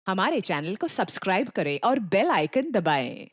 हमारे चैनल को सब्सक्राइब करें और बेल आइकन दबाएं।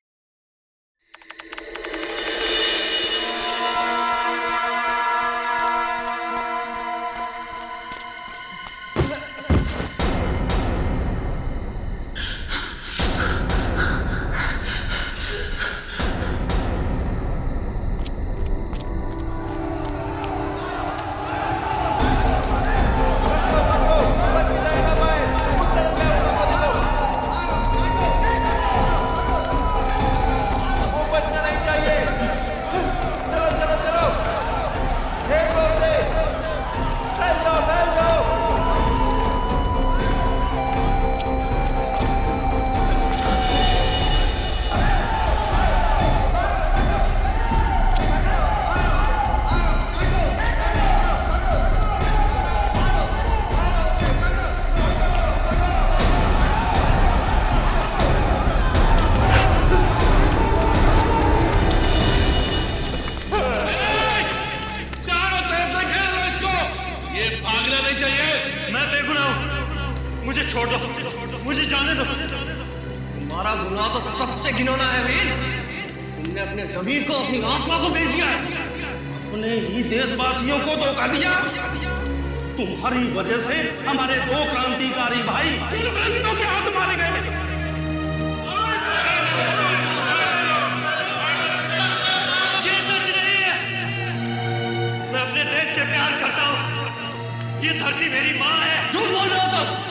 मुझे छोड़ दो, मुझे जाने दो। तुम्हारा गुनाह तो सबसे घिनौना है वीर। तुमने अपने ज़मीर को, अपनी आत्मा को बेच दिया, अपने ही देशवासियों को धोखा दिया। तुम्हारी वजह से हमारे दो क्रांतिकारी भाई इंग्रजों के हाथ मारे गए। ये सच नहीं है। मैं अपने देश से प्यार करता हूँ। ये धरती मेरी माँ है। झूठ बोल रहे हो तुम।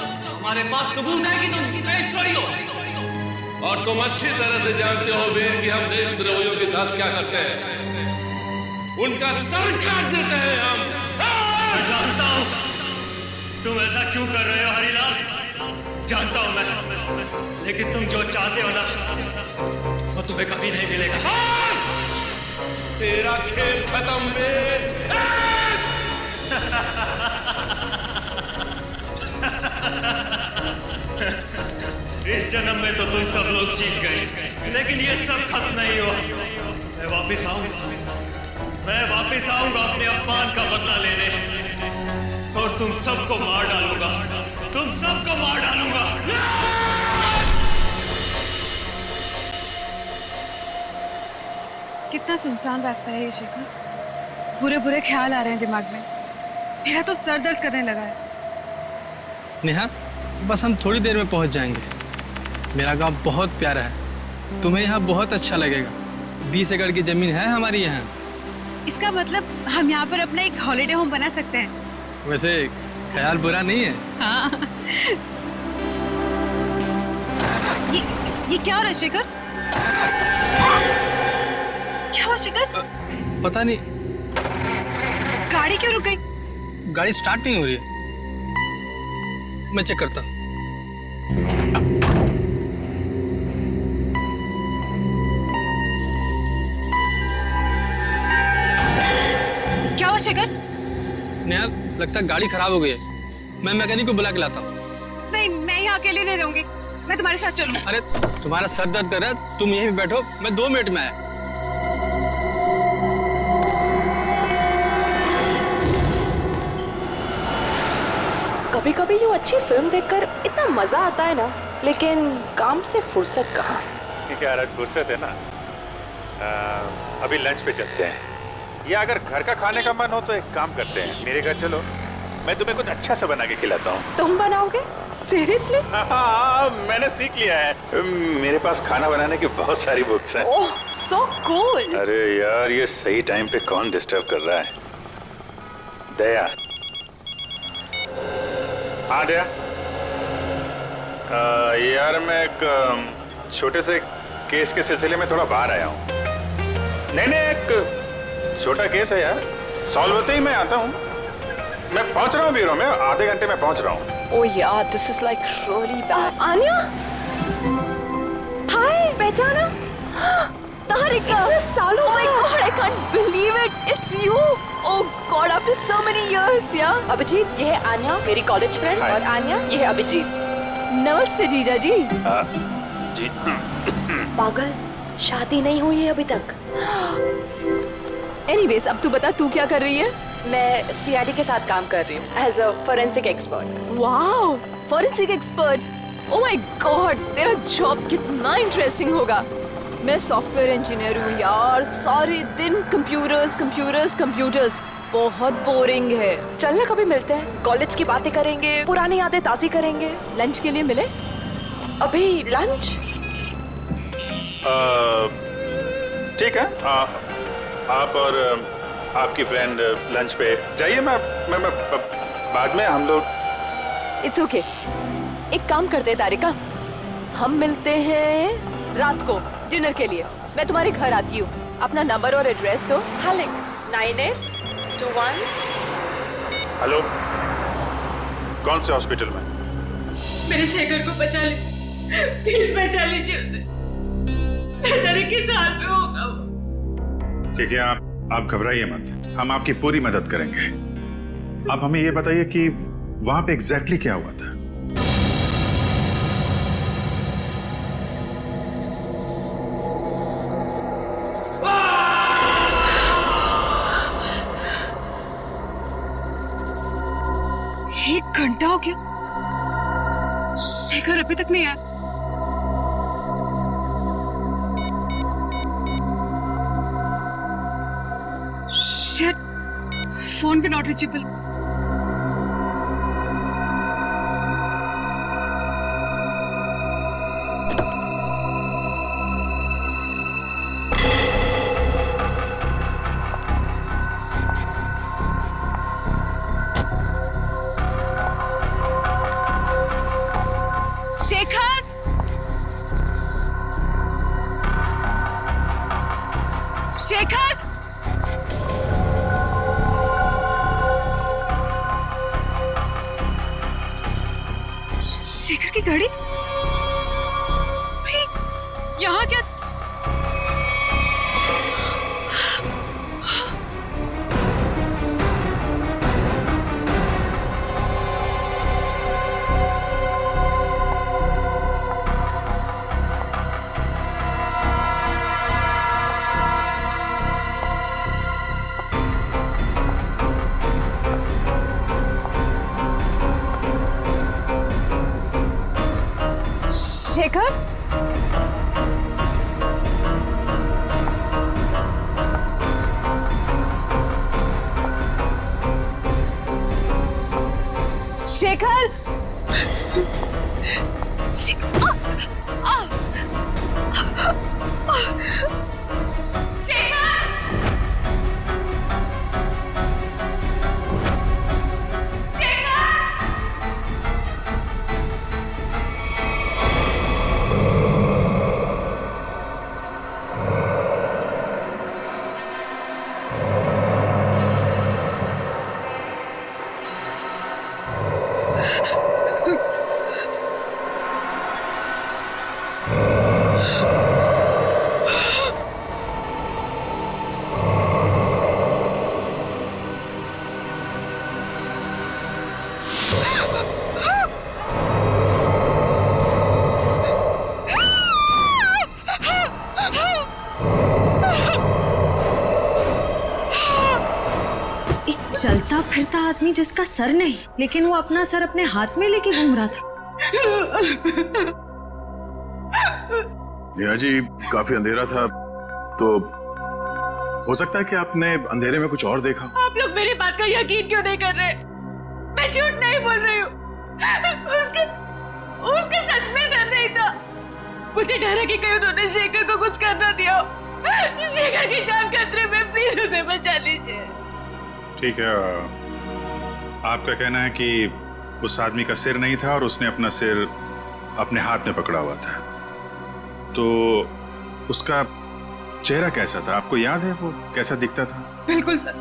हमारे पास सबूत है कि तुम देशद्रोही हो। और तुम अच्छी तरह से जानते हो वीर कि हम देशद्रोहियों के साथ क्या करते हैं। उनका सर काट देते हैं हम। मैं जानता हूँ तुम ऐसा क्यों कर रहे हो हरिलाल। जानता हूँ मैं, लेकिन तुम जो चाहते हो ना वो तुम्हें कभी नहीं मिलेगा। तेरा खेल खत्म वीर। इस जन्म में तो तुम सब लोग जीत गए, लेकिन ये सब खत्म नहीं हुआ। मैं वापिस आऊंगा अपने अपमान का बदला लेने, और तुम सबको मार डालूंगा। तुम सबको मार डालूंगा। कितना सुनसान रास्ता है ये शेखर। बुरे बुरे ख्याल आ रहे हैं दिमाग में। मेरा तो सर दर्द करने लगा है। नेहा, बस हम थोड़ी देर में पहुंच जाएंगे। मेरा गांव बहुत प्यारा है, तुम्हें यहाँ बहुत अच्छा लगेगा। 20 एकड़ की जमीन है हमारी यहाँ। इसका मतलब हम यहाँ पर अपना एक हॉलिडे होम बना सकते हैं। वैसे ख्याल बुरा नहीं है। हाँ। ये क्या हो रहा है शेखर? क्या हुआ शेखर? पता नहीं, गाड़ी क्यों रुक गई? गाड़ी स्टार्ट नहीं हो रही है। मैं चेक करता हूँ। क्या हुआ शेखर? नेहा, लगता है गाड़ी खराब हो गई है। मैं मैकेनिक को बुला के लाता हूँ। नहीं, मैं यहाँ अकेले नहीं रहूंगी। मैं तुम्हारे साथ चलूँ। अरे तुम्हारा सर दर्द कर रहा है, तुम यहीं पे बैठो, मैं 2 मिनट में आया। कभी कभी यूँ अच्छी फिल्म देखकर इतना मजा आता है ना, लेकिन काम से फुर्सत कहाँ। ठीक है यार, फुर्सत है ना। अभी लंच पे चलते हैं, या अगर घर का खाने का मन हो तो एक काम करते हैं, मेरे घर चलो, मैं तुम्हें कुछ अच्छा सा बना के खिलाता हूँ। तुम बनाओगे? सीरियसली? हाँ, मैंने सीख लिया है। मेरे पास खाना बनाने की बहुत सारी बुक्स हैं। ओह, सो कूल। अरे यार, ये सही टाइम पे कौन डिस्टर्ब कर रहा है? दया। हाँ दया। यार मैं एक छोटे से केस के सिलसिले में थोड़ा बाहर आया हूँ। नहीं, एक छोटा केस है यार, सॉल्व होते ही मैं आता हूँ। मैं पहुँच रहा हूँ ब्यूरो में, आधे घंटे में पहुँच रहा हूँ। ओह यार, this is like really bad. Anya, hi, पहचाना? तारिका, सालों। Oh my god, I can't believe it, it's you. Oh god, after so many years यार। अभिजीत, ये है आन्या, मेरी कॉलेज फ्रेंड, और आन्या, ये है अभिजीत। नमस्ते जीजा जी। जी। पागल, शादी नहीं हुई है अभी तक। एनीवेज, अब तू बता, तू क्या कर रही है? मैं सीआईडी के साथ काम कर रही हूँ as a forensic expert. Wow, forensic expert. Oh my God, तेरा जॉब कितना इंटरेस्टिंग होगा। मैं सॉफ्टवेयर इंजीनियर हूँ यार, सारे दिन कंप्यूटर्स कंप्यूटर्स कंप्यूटर्स, बहुत बोरिंग है। चल ना कभी मिलते हैं, कॉलेज की बातें करेंगे, पुरानी यादें ताज़ी करेंगे। लंच के लिए मिले? अभी लंच? ठीक है, आप और आपकी फ्रेंड लंच पे जाइए। मैं बाद में हम लोग। इट्स ओके, एक काम करते हैं तारिका, हम मिलते हैं रात को डिनर के लिए। मैं तुम्हारे घर आती हूँ, अपना नंबर और एड्रेस दो। हाँ लिख 9821। हेलो, कौन से हॉस्पिटल में? मेरे शेखर को बचा लीजिए, प्लीज बचा लीजिए उसे। न जाने किस हाल में होगा वो। ठीक है, आप घबराइए मत, हम आपकी पूरी मदद करेंगे। आप हमें ये बताइए कि वहां पे एग्जैक्टली क्या हुआ था? एक घंटा हो गया, शेखर अभी तक नहीं आया। शिट, फोन भी नॉट रीचेबल। शेखर, शेखर, शेखर की गाड़ी यहाँ क्या? शेखर, शेखर, चलता फिरता आदमी जिसका सर नहीं, लेकिन वो अपना सर अपने हाथ में लेके घूम रहा था। नेहा जी, काफी अंधेरा था, तो हो सकता है कि आपने अंधेरे में कुछ और देखा। आप लोग मेरी बात का यकीन क्यों नहीं कर रहे? मैं झूठ नहीं बोल रही हूँ। उसके सच में सर नहीं था। मुझे डर है कि कहीं उन्होंने शेखर को कुछ कर ना दिया हो। शेखर की जान खतरे में, प्लीज उसे बचा लीजिए। ठीक है, आपका कहना है कि उस आदमी का सिर नहीं था और उसने अपना सिर अपने हाथ में पकड़ा हुआ था, तो उसका चेहरा कैसा था? आपको याद है वो कैसा दिखता था? बिल्कुल सर,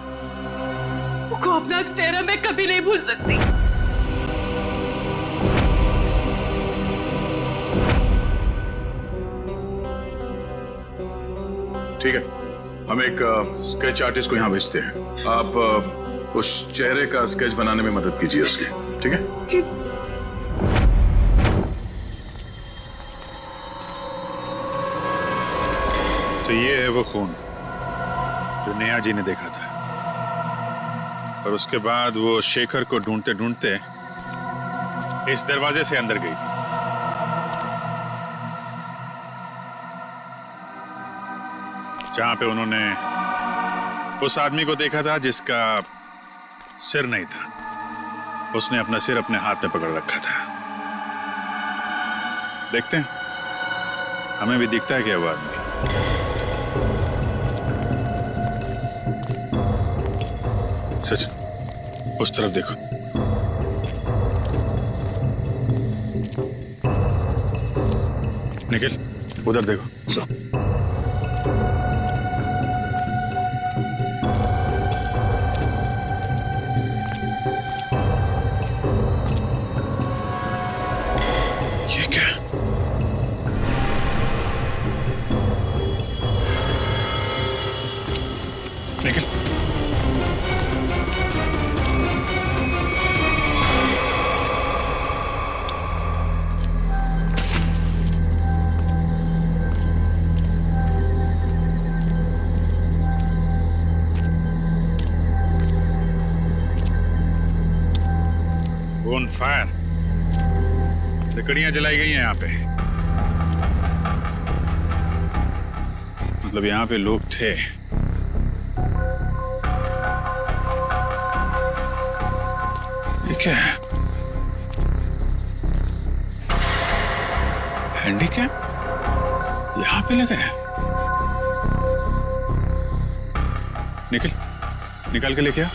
वो खौफनाक चेहरा मैं कभी नहीं भूल सकती। ठीक है, हम एक स्केच आर्टिस्ट को यहाँ भेजते हैं। आप उस चेहरे का स्केच बनाने में मदद कीजिए उसकी, ठीक है? जी। तो ये है वो खून जो नेहा जी ने देखा था, और उसके बाद वो शेखर को ढूंढते ढूंढते इस दरवाजे से अंदर गई थी। जहां पे उन्होंने उस आदमी को देखा था जिसका सिर नहीं था। उसने अपना सिर अपने हाथ में पकड़ रखा था। देखते हैं, हमें भी दिखता है क्या वो आदमी। सचिन, उस तरफ देखो। निखिल, उधर देखो। ये क्या? निखिल, ऑन फायर, लकड़ियां जलाई गई हैं यहाँ पे। मतलब यहाँ पे लोग थे। ये क्या है? हैंडीकैप यहाँ पे लगा है। निकल, निकाल के लेके आ।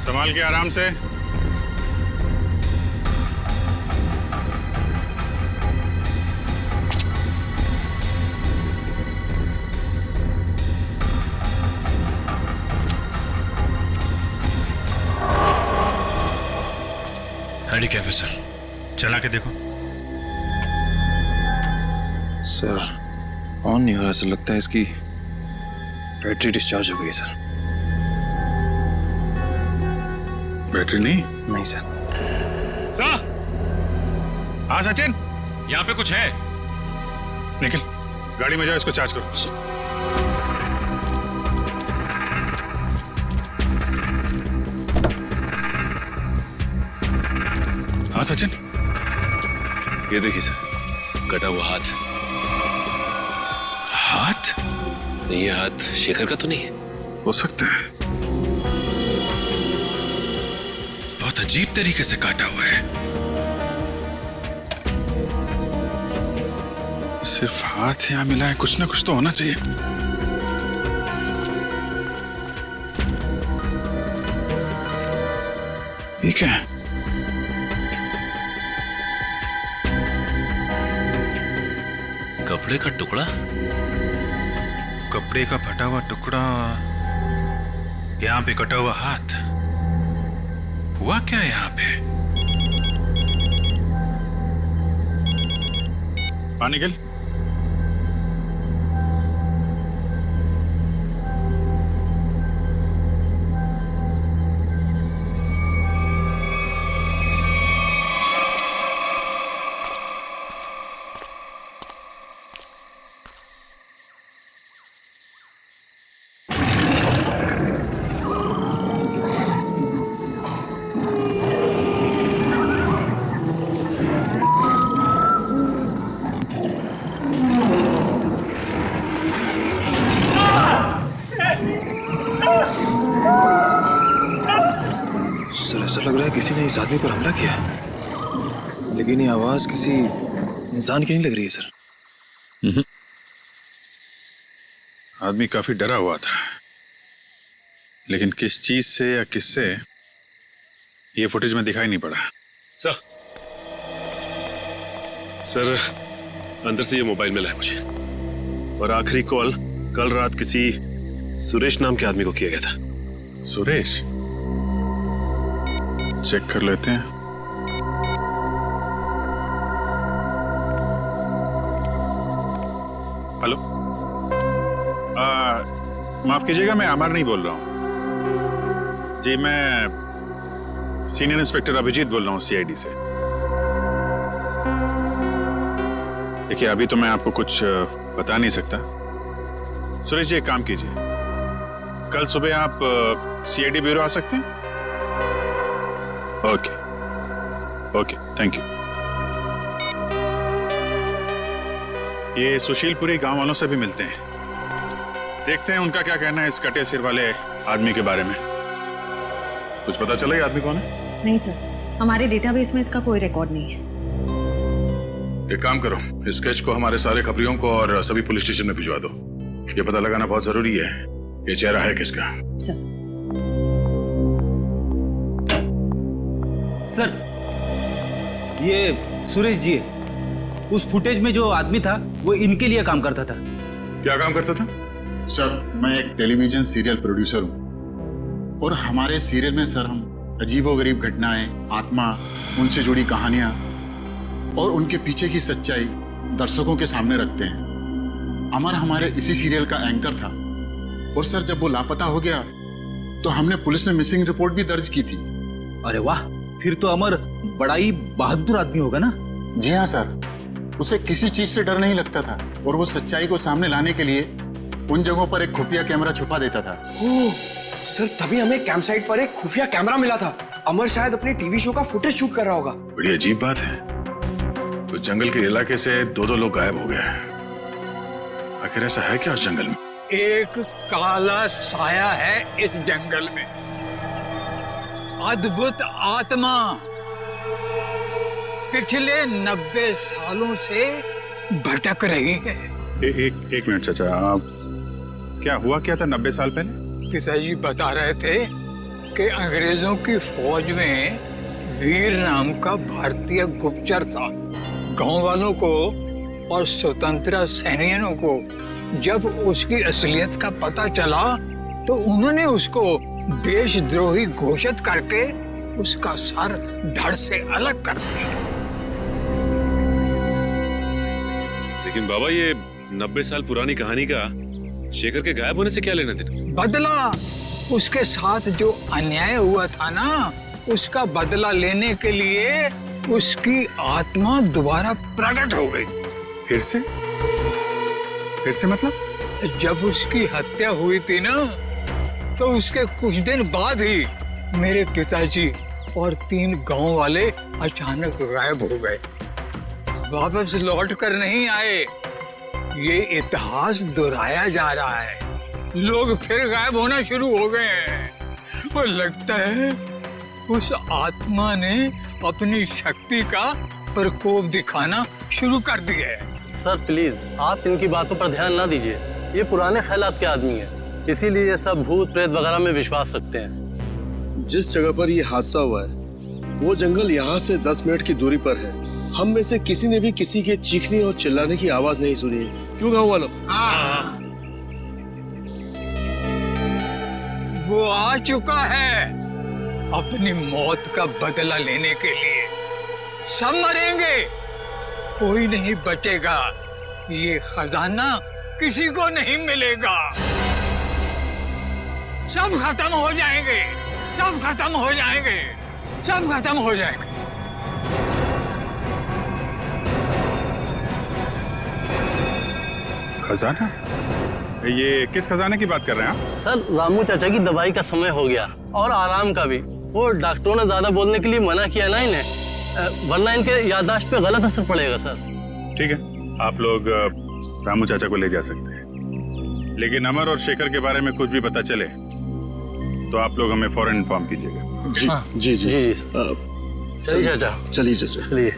संभाल के आराम से। हैंडीकैप है सर, चला के देखो। सर, ऑन नहीं हो रहा। सर, लगता है इसकी बैटरी डिस्चार्ज हो गई है सर। बैटरी नहीं? नहीं सर। हाँ सचिन, यहाँ पे कुछ है। निखिल, गाड़ी में जाओ, इसको चार्ज करो। हाँ सचिन, ये देखिए सर, कटा हुआ हाथ। हाथ? ये हाथ शेखर का तो नहीं? हो सकता है। बहुत अजीब तरीके से काटा हुआ है। सिर्फ हाथ यहाँ मिला है, कुछ ना कुछ तो होना चाहिए। ये क्या है? कपड़े का टुकड़ा। कपड़े का फटा हुआ टुकड़ा, यहाँ पे कटा हुआ हाथ। हुआ क्या है यहाँ पे? पानी गिल। ऐसा लग रहा है किसी ने इस आदमी पर हमला किया, लेकिन ये आवाज किसी इंसान की नहीं लग रही है सर। आदमी काफी डरा हुआ था, लेकिन किस चीज से या किससे ये फुटेज में दिखाई नहीं पड़ा। सर, अंदर से ये मोबाइल मिला है मुझे, और आखिरी कॉल कल रात किसी सुरेश नाम के आदमी को किया गया था। सुरेश? चेक कर लेते हैं। हेलो, माफ कीजिएगा, मैं अमर नहीं बोल रहा हूं जी। मैं सीनियर इंस्पेक्टर अभिजीत बोल रहा हूं, सीआईडी से। देखिए, अभी तो मैं आपको कुछ बता नहीं सकता। सुरेश जी, एक काम कीजिए, कल सुबह आप सीआईडी ब्यूरो आ सकते हैं? Okay okay, thank you. ये सुशीलपुरी गांव वालों से भी मिलते हैं, देखते हैं उनका क्या कहना है इस कटे सिर वाले आदमी के बारे में। कुछ पता चला ये आदमी कौन है? नहीं सर, हमारे डेटाबेस में इसका कोई रिकॉर्ड नहीं है। एक काम करो, इस स्केच को हमारे सारे खबरियों को और सभी पुलिस स्टेशन में भिजवा दो। ये पता लगाना बहुत जरूरी है ये चेहरा है किसका। सर, ये सुरेश जी है। उस फुटेज में जो आदमी था वो इनके लिए काम करता था। क्या काम करता था? सर, मैं एक टेलीविजन सीरियल प्रोड्यूसर हूँ और हमारे सीरियल में सर हम अजीबोगरीब घटनाएं, आत्मा, उनसे जुड़ी कहानियां और उनके पीछे की सच्चाई दर्शकों के सामने रखते हैं। अमर हमारे इसी सीरियल का एंकर था और सर जब वो लापता हो गया तो हमने पुलिस में मिसिंग रिपोर्ट भी दर्ज की थी। अरे वाह, फिर तो अमर बड़ा ही बहादुर आदमी होगा ना? जी हाँ सर, उसे किसी चीज से डर नहीं लगता था और वो सच्चाई को सामने लाने के लिए उन जगहों पर एक खुफिया कैमरा छुपा देता था। ओह, सर तभी हमें कैंप साइट पर एक खुफिया कैमरा मिला था। अमर शायद अपने टीवी शो का फुटेज शूट कर रहा होगा। बड़ी अजीब बात है, तो जंगल के इलाके से दो लोग गायब हो गए। आखिर ऐसा है क्या उस जंगल में? एक काला साया है इस जंगल में, अद्भुत आत्मा। पिछले 90 सालों से भटक रही है। एक मिनट चाचा, आप क्या हुआ क्या था 90 साल पहले? पिताजी बता रहे थे कि अंग्रेजों की फौज में वीर नाम का भारतीय गुप्तचर था। गांव वालों को और स्वतंत्रता सेनानियों को जब उसकी असलियत का पता चला तो उन्होंने उसको देशद्रोही घोषित करके उसका सर धड़ से अलग कर दिया। लेकिन बाबा, ये 90 साल पुरानी कहानी का शेखर के गायब होने से क्या लेना देना? बदला, उसके साथ जो अन्याय हुआ था ना, उसका बदला लेने के लिए उसकी आत्मा दोबारा प्रकट हो गई। फिर से मतलब? जब उसकी हत्या हुई थी ना, तो उसके कुछ दिन बाद ही मेरे पिताजी और 3 गांव वाले अचानक गायब हो गए। वापस लौट कर नहीं आए। ये इतिहास दोहराया जा रहा है। लोग फिर गायब होना शुरू हो गए हैं और लगता है उस आत्मा ने अपनी शक्ति का प्रकोप दिखाना शुरू कर दिया है। सर प्लीज, आप इनकी बातों पर ध्यान ना दीजिए। ये पुराने ख्यालात के आदमी हैं, इसीलिए ये सब भूत प्रेत वगैरह में विश्वास रखते हैं। जिस जगह पर ये हादसा हुआ है वो जंगल यहाँ से 10 मिनट की दूरी पर है। हम में से किसी ने भी किसी के चीखने और चिल्लाने की आवाज नहीं सुनी है। क्यों गाँव वालों? वो आ चुका है अपनी मौत का बदला लेने के लिए। सब मरेंगे, कोई नहीं बचेगा। ये खजाना किसी को नहीं मिलेगा। सब खत्म हो जाएंगे, सब खत्म हो जाएंगे, सब खत्म हो जाएंगे। खजाना? ये किस खजाने की बात कर रहे हैं आप? सर, रामू चाचा की दवाई का समय हो गया और आराम का भी। वो डॉक्टरों ने ज्यादा बोलने के लिए मना किया ना इन्हें, वरना इनके याददाश्त पे गलत असर पड़ेगा सर। ठीक है, आप लोग रामू चाचा को ले जा सकते हैं, लेकिन अमर और शेखर के बारे में कुछ भी पता चले तो आप लोग हमें फौरन इन्फॉर्म कीजिएगा। जी। चलिए चाचा। चलिए चाचा। चलिए।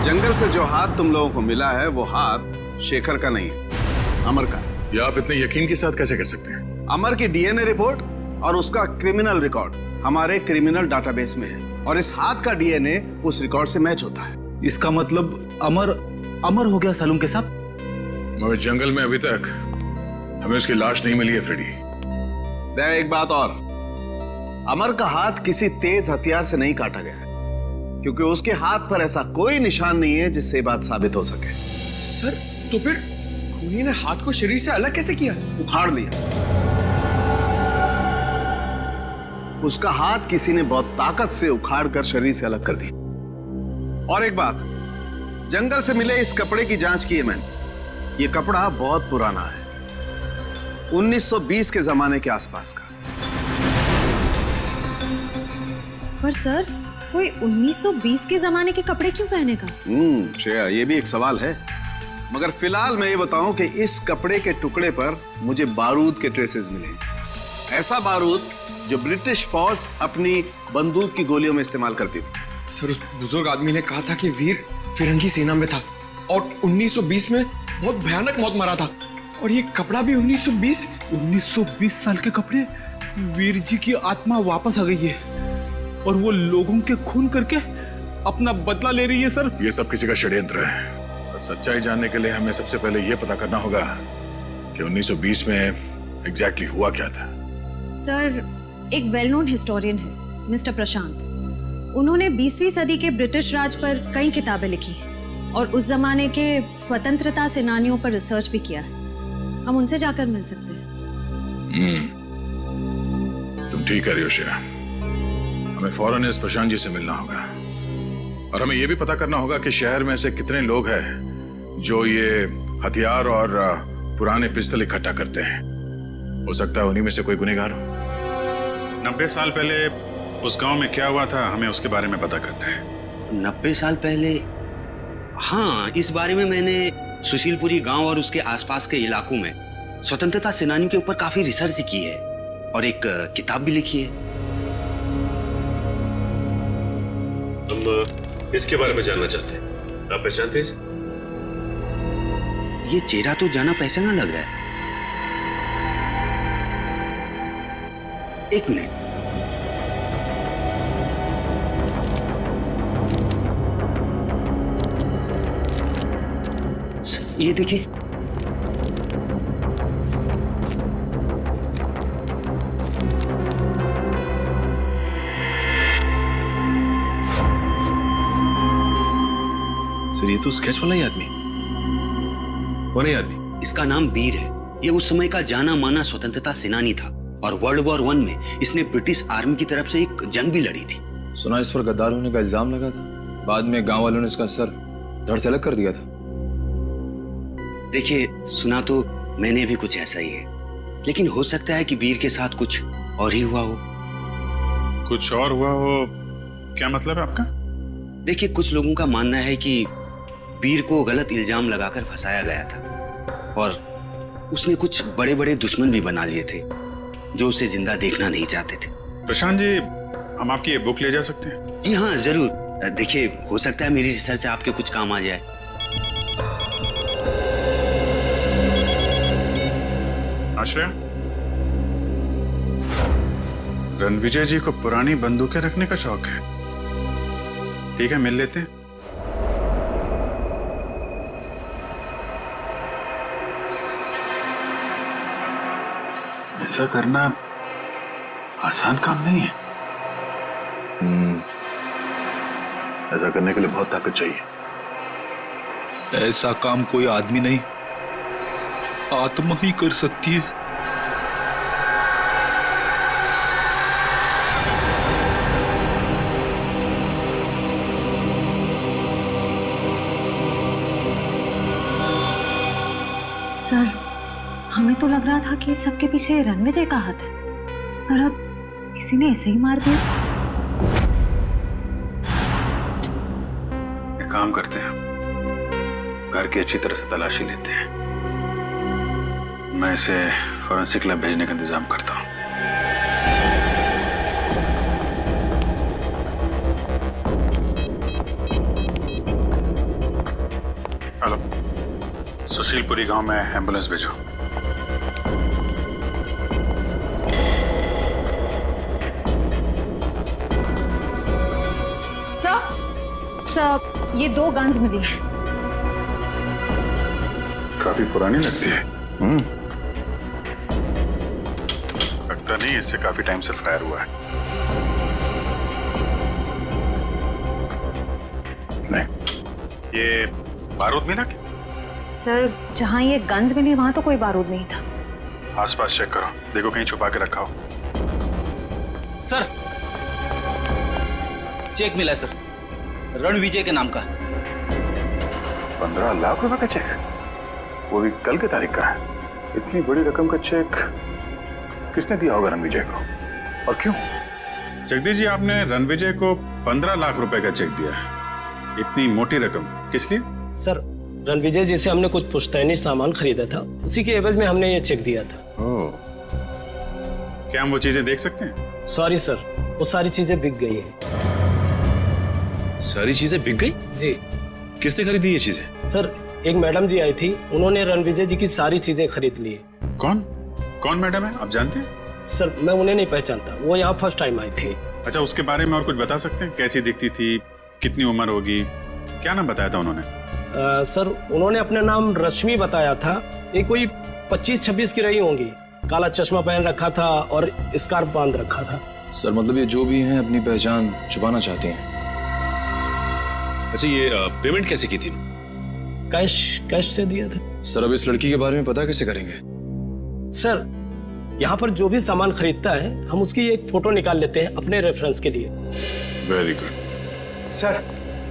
जंगल से जो हाथ तुम लोगों को मिला है वो हाथ शेखर का नहीं है, अमर का। ये आप इतने यकीन के साथ कैसे कह सकते हैं? अमर की डीएनए रिपोर्ट और उसका क्रिमिनल रिकॉर्ड हमारे क्रिमिनल डाटाबेस में है और इस हाथ का डीएनए उस रिकॉर्ड से मैच होता है। इसका मतलब अमर हो गया सालूम के साथ? मगर जंगल में अभी तक हमें उसकी लाश नहीं मिली है फ्रेडी। एक बात और, अमर का हाथ किसी तेज हथियार से नहीं काटा गया है, क्योंकि उसके हाथ पर ऐसा कोई निशान नहीं है जिससे बात साबित हो सके। सर, तो फिर खूनी ने हाथ को शरीर से अलग कैसे किया? उखाड़ लिया। उसका हाथ किसी ने बहुत ताकत से उखाड़ कर शरीर से अलग कर दी। और एक बात, जंगल से मिले इस कपड़े की जांच की है मैंने। ये कपड़ा बहुत पुराना है 1920 के जमाने के आसपास का। पर सर, कोई 1920 के जमाने के कपड़े क्यों पहनेगा? श्रेया, ये भी एक सवाल है। मगर फिलहाल मैं ये बताऊं कि इस कपड़े के टुकड़े पर मुझे बारूद के ट्रेसेस मिले। ऐसा बारूद जो ब्रिटिश फौज अपनी बंदूक की गोलियों में इस्तेमाल करती थी। सर, उस बुजुर्ग आदमी ने कहा था कि वीर फिरंगी सेना में था और 1920 में बहुत भयानक मौत मरा था। और ये कपड़ा भी 1920 साल के कपड़े। वीर जी की आत्मा वापस आ गई है और वो लोगों के खून करके अपना बदला ले रही है सर। ये सब किसी का षड्यंत्र है। सच्चाई जानने के लिए हमें सबसे पहले ये पता करना होगा कि 1920 में एग्जैक्टली हुआ क्या था। सर, एक वेल नोन हिस्टोरियन है मिस्टर प्रशांत। उन्होंने 20वीं सदी के ब्रिटिश राज पर कई किताबें लिखी हैं और उस जमाने के स्वतंत्रता सेनानियों पर रिसर्च भी किया है। हम उनसे जाकर मिल सकते हैं। तुम ठीक कह रही हो श्रेया। हमें फौरन इस प्रशांत जी से मिलना होगा और हमें यह भी पता करना होगा कि शहर में ऐसे कितने लोग हैं जो ये हथियार और पुराने पिस्तल इकट्ठा करते हैं। हो सकता है उन्हीं में से कोई गुनहगार हो। 90 साल पहले उस गांव में क्या हुआ था, हमें उसके बारे में पता करना है। 90 साल पहले? हाँ, इस बारे में मैंने सुशीलपुरी गांव और उसके आसपास के इलाकों में स्वतंत्रता सेनानियों के ऊपर काफी रिसर्च की है और एक किताब भी लिखी है। हम इसके बारे में जानना चाहते हैं। आप पहचानते हैं? ये चेहरा तो जाना पहचाना लग रहा है। एक मिनट। ये देखिए, सर, ये तो स्केच वाला ही आदमी। कौन है आदमी? इसका नाम वीर है। ये उस समय का जाना माना स्वतंत्रता सेनानी था और वर्ल्ड वॉर 1 में इसने ब्रिटिश आर्मी की तरफ से एक जंग भी लड़ी थी। सुना इस पर गद्दार होने का इल्जाम लगा था। बाद में गांव वालों ने इसका सर धड़ से अलग कर दिया था। देखिए, सुना तो मैंने भी कुछ ऐसा ही है, लेकिन हो सकता है कि वीर के साथ कुछ और ही हुआ हो। कुछ और हुआ हो? क्या मतलब है आपका? देखिए, कुछ लोगों का मानना है कि वीर को गलत इल्जाम लगाकर फंसाया गया था और उसने कुछ बड़े बड़े दुश्मन भी बना लिए थे जो उसे जिंदा देखना नहीं चाहते थे। प्रशांत जी, हम आपकी ये बुक ले जा सकते हैं? जी हाँ, जरूर। देखिए, हो सकता है मेरी रिसर्च आपके कुछ काम आ जाए। आश्रय, रणविजय जी को पुरानी बंदूकें रखने का शौक है। ठीक है, मिल लेते हैं। ऐसा करना आसान काम नहीं है। ऐसा करने के लिए बहुत ताकत चाहिए। ऐसा काम कोई आदमी नहीं, आत्मा ही कर सकती है। सर, हमें तो लग रहा था कि सबके पीछे रणविजय का हाथ है, पर अब किसी ने ऐसे ही मार दिया। एक काम करते हैं, घर की अच्छी तरह से तलाशी लेते हैं। मैं इसे फॉरेंसिक लैब भेजने का इंतजाम करता हूँ। हेलो, सुशीलपुरी गांव में एम्बुलेंस भेजो। सर, ये 2 गन्स मिली हैं। काफी पुरानी लगती है। लगता नहीं इससे काफी टाइम से फायर हुआ है। नहीं, ये बारूद मिला क्या? सर, जहाँ ये गन्स मिली वहां तो कोई बारूद नहीं था। आसपास चेक करो, देखो कहीं छुपा के रखा हो। सर, चेक मिला है सर, रणविजय के नाम का। 15 लाख रुपए का चेक, वो भी कल की तारीख का है। इतनी बड़ी रकम का चेक किसने दिया होगा रणविजय को और क्यों? जगदीश जी, आपने रणविजय को 15 लाख रुपए का चेक दिया है। इतनी मोटी रकम किस लिए? सर, रणविजय जी से हमने कुछ पुश्तैनी सामान खरीदा था, उसी के एवज में हमने ये चेक दिया था। ओह, क्या हम वो चीजें देख सकते हैं? सॉरी सर, वो सारी चीजें बिक गई हैं। सारी चीजें बिक गई? जी। किसने खरीदी ये चीजें? सर, एक मैडम जी आई थी, उन्होंने रणविजय जी की सारी चीजें खरीद ली। कौन कौन मैडम है, आप जानते हैं? सर, मैं उन्हें नहीं पहचानता, वो यहाँ फर्स्ट टाइम आई थी। अच्छा, उसके बारे में और कुछ बता सकते हैं? कैसी दिखती थी, कितनी उम्र होगी, क्या नाम बताया था उन्होंने? सर, उन्होंने अपना नाम रश्मि बताया था। ये कोई 25-26 की रही होंगी। काला चश्मा पहन रखा था और स्कार्फ बांध रखा था। सर, मतलब ये जो भी हैं अपनी पहचान छुपाना चाहती हैं। अच्छा, ये पेमेंट कैसे की थी? कैश से दिया था। सर, अब इस लड़की के बारे में पता कैसे करेंगे? सर, यहाँ पर जो भी सामान खरीदता है, हम उसकी एक फोटो निकाल लेते हैं अपने रेफरेंस के लिए। Very good. सर,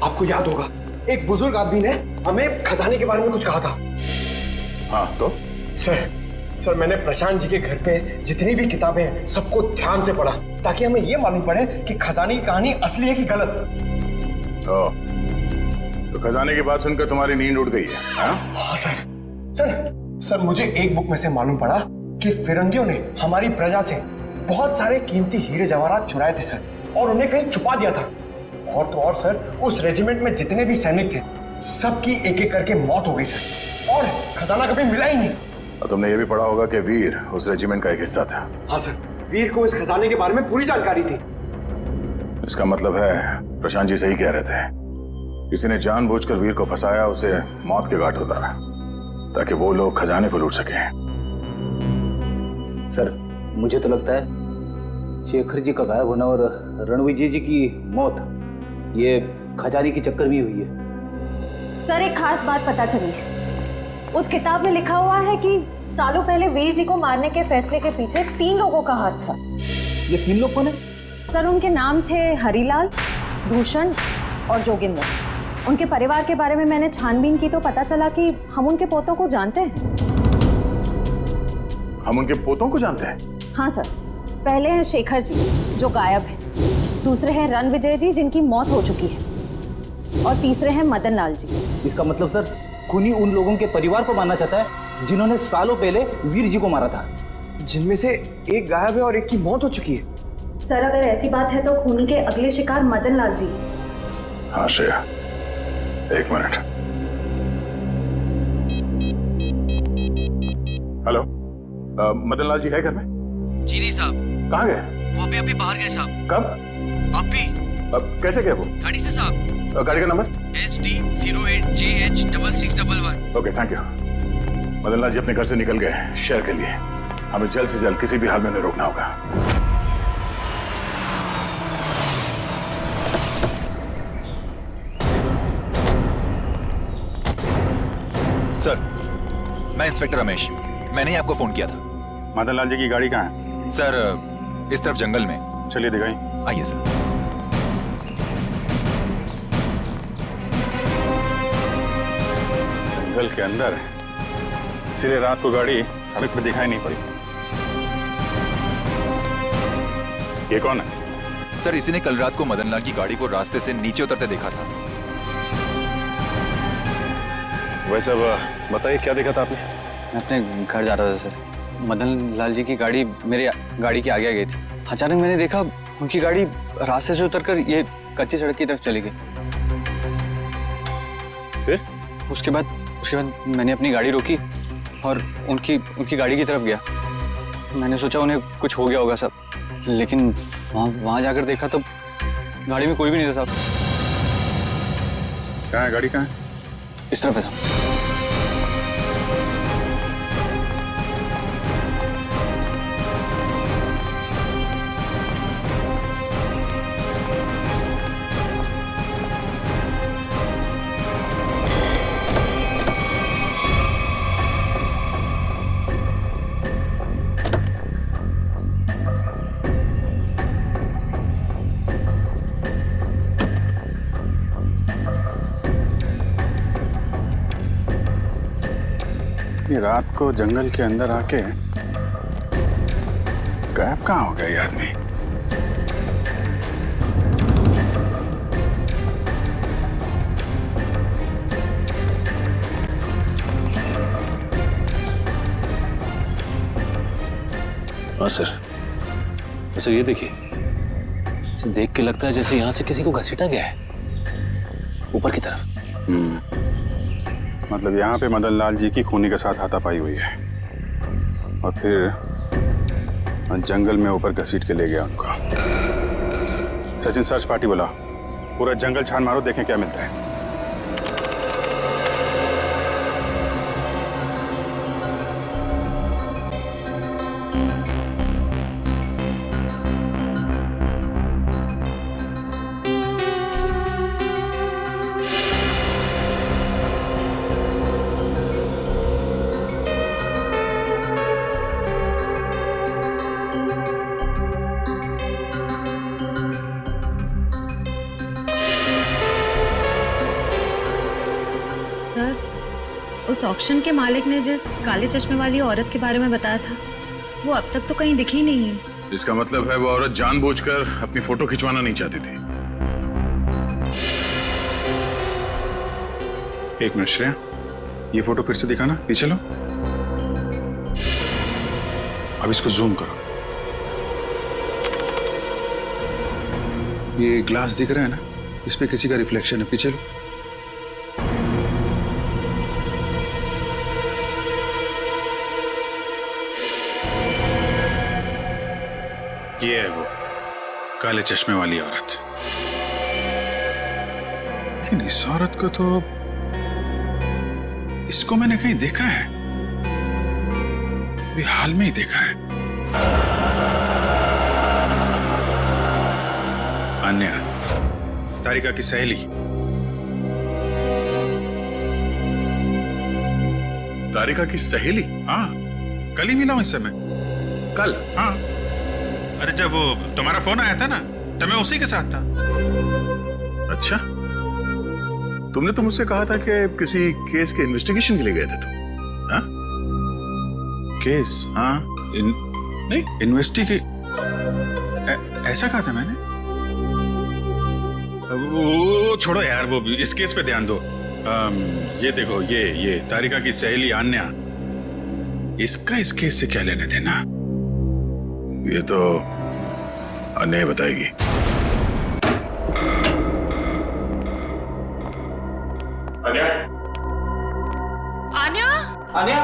आपको याद होगा एक बुजुर्ग आदमी ने हमें खजाने के बारे में कुछ कहा था। हाँ, तो सर मैंने प्रशांत जी के घर पे जितनी भी किताबें हैं सबको ध्यान से पढ़ा, ताकि हमें ये मालूम पड़े कि खजाने की कहानी असली है कि गलत। तो खजाने की बात सुनकर तुम्हारी नींद उड़ गई है? हाँ सर, मुझे एक बुक में से मालूम पड़ा कि फिरंगियों ने हमारी प्रजा से बहुत सारे कीमती हीरे जवाहरात चुराए थे सर, और उन्हें कहीं छुपा दिया था। और तो और सर, उस रेजिमेंट में जितने भी सैनिक थे सबकी एक एक करके मौत हो गई सर, और खजाना कभी मिला ही नहीं। और तुमने ये भी पढ़ा होगा कि वीर उस रेजिमेंट का एक हिस्सा था। हाँ सर, वीर को इस खजाने के बारे में पूरी जानकारी थी। इसका मतलब है प्रशांत जी सही कह रहे थे, किसी ने जानबूझकर वीर को फंसाया, उसे मौत के घाट उतारा ताकि वो लोग खजाने को लूट सकें। सर, मुझे तो लगता है शेखर जी का गायब होना और रणविजय जी की मौत ये खजाने की चक्कर में हुई है। सर, एक खास बात पता चली है। उस किताब में लिखा हुआ है कि सालों पहले वीर जी को मारने के फैसले के पीछे 3 लोगों का हाथ था। ये 3 लोग कौन है? सर, उनके नाम थे हरिलाल, भूषण और जोगिंदर। उनके परिवार के बारे में मैंने छानबीन की तो पता चला कि हम उनके पोतों को जानते हैं। हम उनके पोतों को जानते हैं? हाँ सर, पहले हैं शेखर जी जो गायब है, दूसरे हैं रणविजय जी जिनकी मौत हो चुकी है, और तीसरे हैं मदन लाल जी। इसका मतलब सर, खूनी उन लोगों के परिवार को मारना चाहता है जिन्होंने सालों पहले वीर जी को मारा था, जिनमें से एक गायब है और एक की मौत हो चुकी है। सर, अगर ऐसी बात है तो खूनी के अगले शिकार मदन लाल जी। हाँ श्रेया, एक मिनट। हेलो, मदन लाल जी है घर में? जी नहीं साहब। कहाँ गए? वो अभी बाहर गए साहब। कब? अभी। कैसे गए वो? गाड़ी से साहब। गाड़ी का number? SD08JH6611। Okay, thank you. Madan Lal ji अपने घर से निकल गए शहर के लिए। हमें जल्द से जल्द किसी भी हाल में उन्हें रोकना होगा। सर, मैं इंस्पेक्टर रमेश, मैंने ही आपको फोन किया था। मदन लाल जी की गाड़ी कहाँ है? सर, इस तरफ जंगल में। चलिए दिखाई। आइए सर। जंगल के अंदर है, इसलिए रात को गाड़ी सड़क पर दिखाई नहीं पड़ी। ये कौन है? सर, इसी ने कल रात को मदन लाल की गाड़ी को रास्ते से नीचे उतरते देखा था। वैसे अब बताइए, क्या देखा था आपने? मैं अपने घर जा रहा था सर, मदन लाल जी की गाड़ी मेरे गाड़ी के आगे आ गई थी। अचानक मैंने देखा उनकी गाड़ी रास्ते से उतरकर ये कच्ची सड़क की तरफ चली गई। फिर? उसके बाद मैंने अपनी गाड़ी रोकी और उनकी गाड़ी की तरफ गया। मैंने सोचा उन्हें कुछ हो गया होगा सब, लेकिन वहां जाकर देखा तो गाड़ी में कोई भी नहीं था साहब। कहाँ है गाड़ी? कहाँ है? इस तरफ है साहब। इतनी रात को जंगल के अंदर आके गायब कहाँ हो गया ये आदमी? हाँ सर, सर ये देखिए, इसे देख के लगता है जैसे यहाँ से किसी को घसीटा गया है ऊपर की तरफ। मतलब यहाँ पे मदन लाल जी की खूनी के साथ हाथापाई हुई है और फिर जंगल में ऊपर घसीट के ले गया उनको। सचिन सर्च पार्टी बोला, पूरा जंगल छान मारो, देखें क्या मिलता है। सर, उस ऑक्शन के मालिक ने जिस काले चश्मे वाली औरत के बारे में बताया था, वो अब तक तो कहीं दिखी नहीं है। इसका मतलब है वो औरत जानबूझकर अपनी फोटो खिंचवाना नहीं चाहती थी। एक मिनट श्रेया, ये फोटो फिर से दिखाना, पीछे लो। अब इसको जूम करो। ये ग्लास दिख रहा है ना, इस पे किसी का रिफ्लेक्शन है, पीछे लो। ये है वो काले चश्मे वाली औरत। लेकिन इस औरत को तो, इसको मैंने कहीं देखा है, अभी हाल में ही देखा है। अन्या, तारिका की सहेली। तारिका की सहेली? हाँ, कल ही मिला हूं इससे मैं, कल। हाँ, अरे जब वो तुम्हारा फोन आया था ना, तो मैं उसी के साथ था। अच्छा, तुमने तो मुझसे कहा था कि किसी केस के इन्वेस्टिगेशन के लिए गए थे तुम। हाँ, केस? हाँ, नहीं इन्वेस्टिगे, ऐसा कहा था मैंने। वो छोड़ो यार, वो इस केस पे ध्यान दो। ये देखो, ये तारिका की सहेली आन्या, इसका इस केस से क्या लेने देना? ये तो अन्या बताएगी। Anya, Anya, Anya,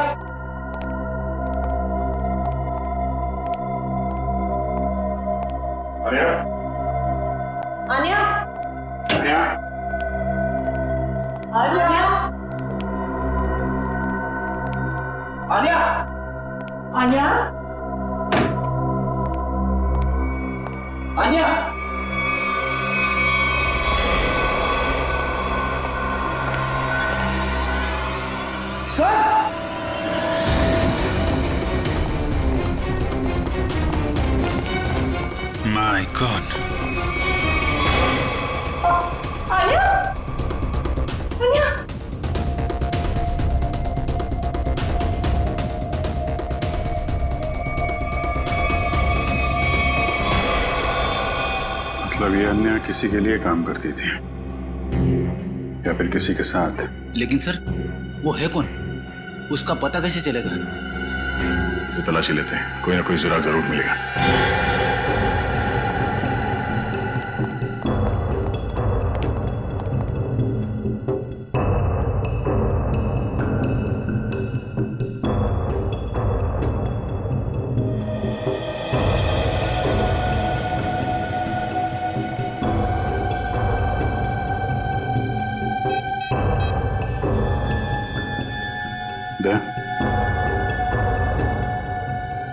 Anya, Anya, Anya, Anya, Anya, Anya, Anya, sir, my god, Anya, Anya, मतलब ये अन्या किसी के लिए काम करती थी या फिर किसी के साथ? लेकिन सर, वो है कौन? उसका पता कैसे चलेगा? तो तलाशी लेते हैं, कोई ना कोई सुराग जरूर मिलेगा।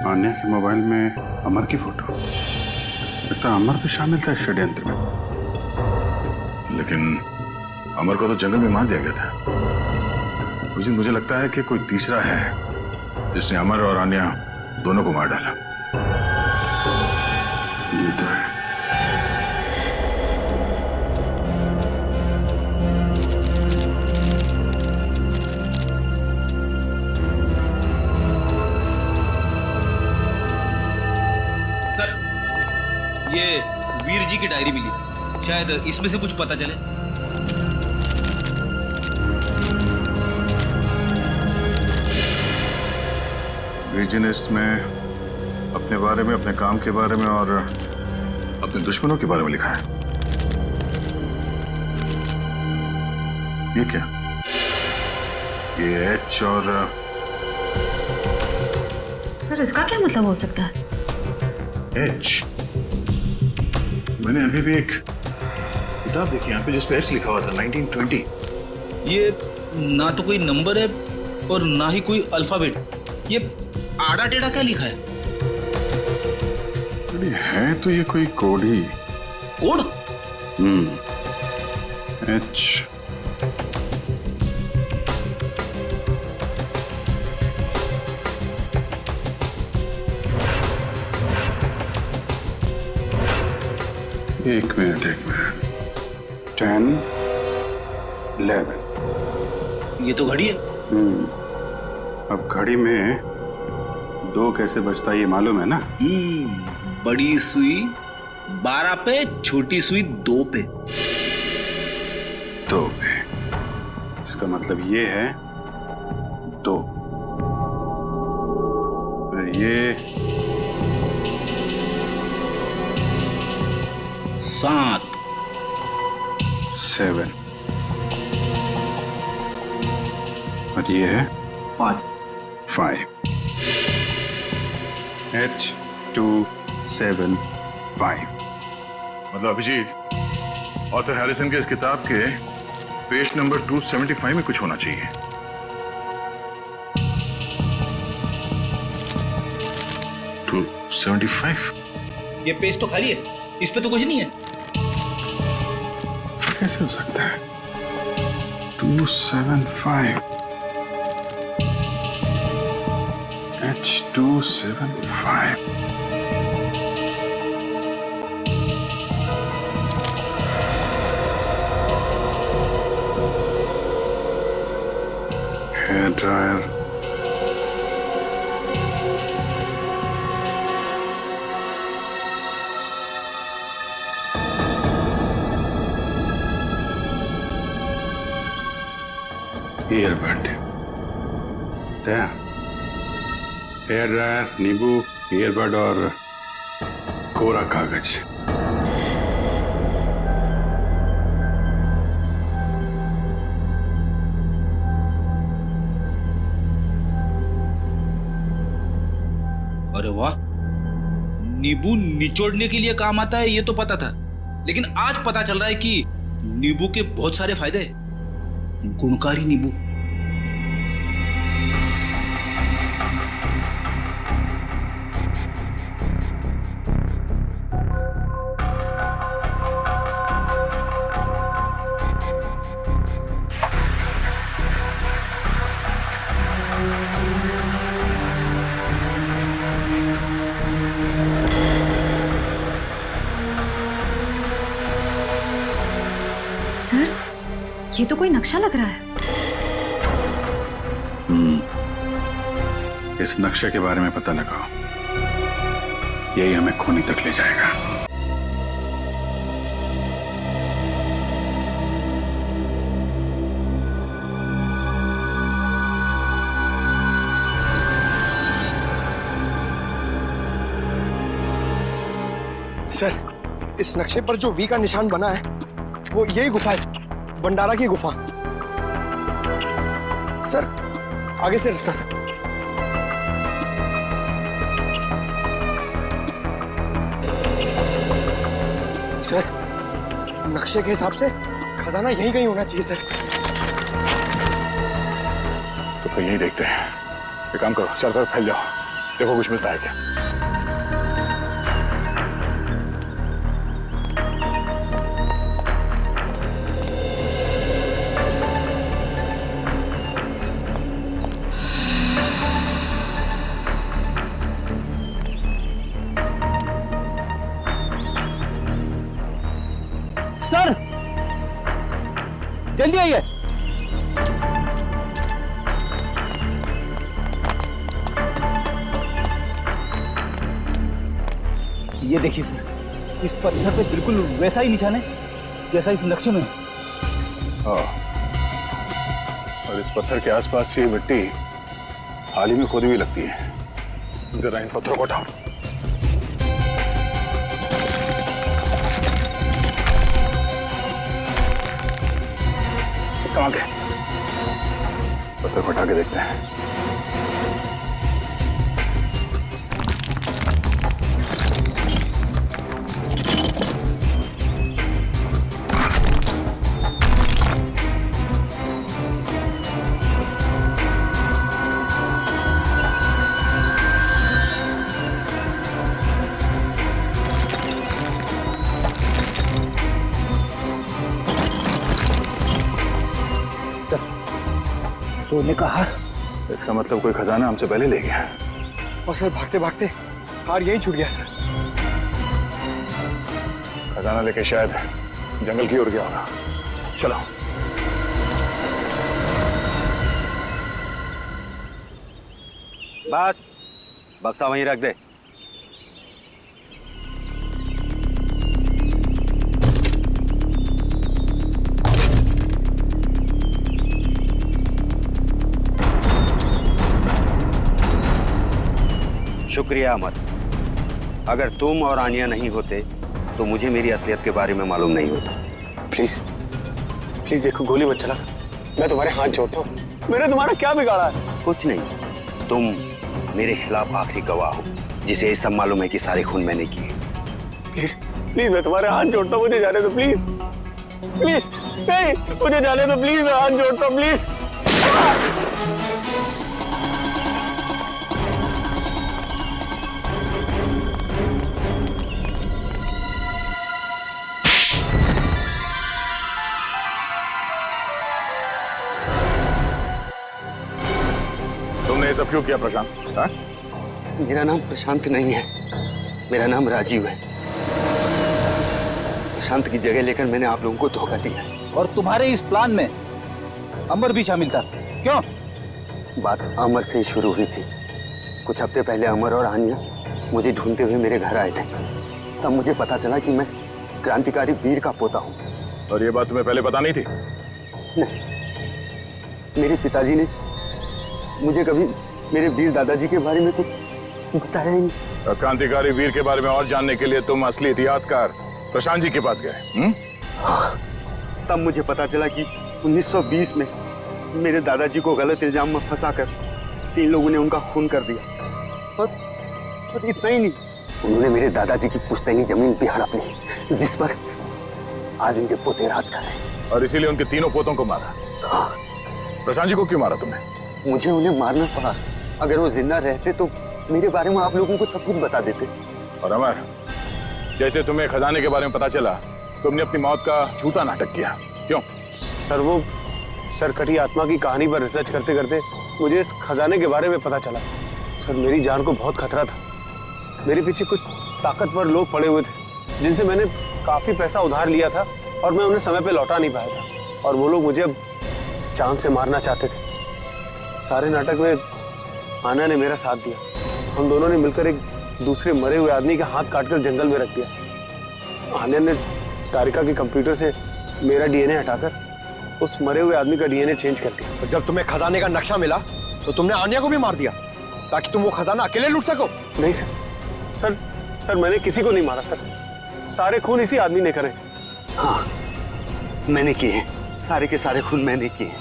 आन्या के मोबाइल में अमर की फोटो, लगता है अमर भी शामिल था इस षड्यंत्र में। लेकिन अमर को तो जंगल में मार दिया गया था। उस दिन मुझे लगता है कि कोई तीसरा है जिसने अमर और आन्या दोनों को मार डाला। ये तो है। की डायरी मिली, शायद इसमें से कुछ पता चले। बिजनेस में अपने बारे में, अपने काम के बारे में और अपने दुश्मनों के बारे में लिखा है। ये क्या? ये एच और सर इसका क्या मतलब हो सकता है? एच? मैंने अभी भी एक किताब देखी यहाँ पे जिसपे एच लिखा हुआ था, 1920। ये ना तो कोई नंबर है और ना ही कोई अल्फाबेट। ये आड़ा टेढ़ा क्या लिखा है? अरे है तो ये कोई कोड ही। कोड? एच एक मिनट 10, 11। ये तो घड़ी है। अब घड़ी में 2 कैसे बजता है ये मालूम है ना? बड़ी सुई 12 पे, छोटी सुई 2 पे। 2 पे। इसका मतलब ये है 2। फिर ये 7, 7 और ये है 5। H 2 7 5। मतलब अभिजीत, ऑथर हैरिसन के इस किताब के पेज नंबर 275 में कुछ होना चाहिए। टू 75? ये पेज तो खाली है, इस पे तो कुछ नहीं है। कैसे हो सकता है? 275 H 275। Hair dryer, earbud, hair dryer, नींबू, ईयरबड और कोरा कागज। अरे वाह, नींबू निचोड़ने के लिए काम आता है ये तो पता था, लेकिन आज पता चल रहा है कि नींबू के बहुत सारे फायदे हैं। गुणकारी नींबू। सर ये तो कोई नक्शा लग रहा है। इस नक्शे के बारे में पता लगाओ, यही हमें खूनी तक ले जाएगा। सर, इस नक्शे पर जो वी का निशान बना है वो यही गुफा है, भंडारा की गुफा। सर आगे से रास्ता सर। सर नक्शे के हिसाब से खजाना यहीं कहीं होना चाहिए सर। तो फिर यहीं देखते हैं। एक काम करो, चारों तरफ फैल जाओ, देखो कुछ मिलता है क्या। सर जल्दी आइए। ये देखिए सर, इस पत्थर पे बिल्कुल वैसा ही निशान है जैसा इस नक्शे में है। हाँ, और इस पत्थर के आसपास से मिट्टी हाल ही में खोदी हुई लगती है। जरा इन पत्थरों को उठाओ। संभाल के पत्थर को उठा के देखते हैं। सोने का हार। इसका मतलब कोई खजाना हमसे पहले ले गया। और सर भागते भागते हार यहीं छूट गया सर। खजाना लेके शायद जंगल की ओर गया होगा। चलो। बस बक्सा वहीं रख दे। शुक्रिया अमर। अगर तुम और आनिया नहीं होते तो मुझे मेरी असलियत के बारे में मालूम नहीं होता। प्लीज प्लीज देखो, गोली मत चला। मैं तुम्हारे हाथ जोड़ता हूँ। मैंने तुम्हारा क्या बिगाड़ा है? कुछ नहीं, तुम मेरे खिलाफ आखिरी गवाह हो जिसे ये सब मालूम है कि सारे खून मैंने किए। प्लीज प्लीज मैं तुम्हारे हाथ जोड़ता हूँ, मुझे जाने दो प्लीज। प्लीज नहीं, मुझे जाने दो प्लीज, मैं हाथ जोड़ता हूँ प्लीज। तुमने ये सब क्यों किया प्रशांत? हाँ? मेरा नाम प्रशांत नहीं है, मेरा नाम राजीव है। प्रशांत की जगह लेकर मैंने आप लोगों को धोखा दिया है। और तुम्हारे इस प्लान में अमर भी शामिल था, क्यों? बात अमर से ही शुरू हुई थी। कुछ हफ्ते पहले अमर और आनिया मुझे ढूंढते हुए मेरे घर आए थे। तब मुझे पता चला कि मैं क्रांतिकारी वीर का पोता हूँ। और ये बात तुम्हें पहले पता नहीं थी? नहीं, मेरे पिताजी ने मुझे कभी मेरे वीर दादाजी के बारे में कुछ बताया ही नहीं। क्रांतिकारी वीर के बारे में और जानने के लिए तुम असली इतिहासकार प्रशांत जी के पास गए? हाँ, तब मुझे पता चला कि 1920 में मेरे दादाजी को गलत इल्जाम में फंसाकर 3 लोगों ने उनका खून कर दिया। और इतना ही नहीं, उन्होंने मेरे दादाजी की पुश्तैनी जमीन भी हड़प ली, जिस पर आज उनके पोते राज कर रहे हैं। और इसीलिए उनके तीनों पोतों को मारा? हाँ। प्रशांत जी को क्यों मारा तुमने? मुझे उन्हें मारना पड़ा। अगर वो जिंदा रहते तो मेरे बारे में आप लोगों को सब कुछ बता देते। और अमर, जैसे तुम्हें खजाने के बारे में पता चला, तुमने अपनी मौत का झूठा नाटक किया, क्यों? सर, वो सरकटी आत्मा की कहानी पर रिसर्च करते करते मुझे खजाने के बारे में पता चला। सर, मेरी जान को बहुत खतरा था। मेरे पीछे कुछ ताकतवर लोग पड़े हुए थे जिनसे मैंने काफी पैसा उधार लिया था और मैं उन्हें समय पे लौटा नहीं पाया था। और वो लोग मुझे अब जान से मारना चाहते थे। सारे नाटक में आना ने मेरा साथ दिया। हम दोनों ने मिलकर एक दूसरे मरे हुए आदमी का हाथ काटकर जंगल में रख दिया। आन्या ने तारिका के कंप्यूटर से मेरा डीएनए हटाकर उस मरे हुए आदमी का डीएनए चेंज कर दिया। जब तुम्हें खजाने का नक्शा मिला तो तुमने आन्या को भी मार दिया ताकि तुम वो खजाना अकेले लूट सको? नहीं सर, मैंने किसी को नहीं मारा सर। सारे खून इसी आदमी ने करे। हाँ, मैंने किए हैं। सारे के सारे खून मैंने किए,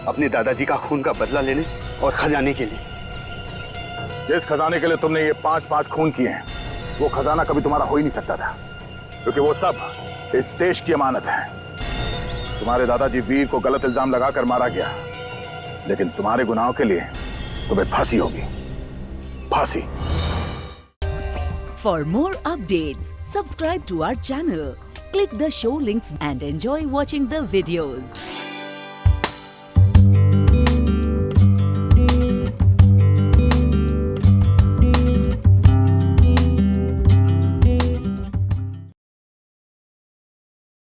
अपने दादाजी का खून का बदला लेने और खजाने के लिए। जिस खजाने के लिए तुमने ये 5-5 खून किए हैं, वो खजाना कभी तुम्हारा हो ही नहीं सकता था, क्योंकि वो सब इस देश की अमानत है। तुम्हारे दादाजी वीर को गलत इल्जाम लगाकर मारा गया, लेकिन तुम्हारे गुनाहों के लिए तुम्हें फांसी होगी, फांसी। For more updates, subscribe to our channel, click the show links and enjoy watching the videos.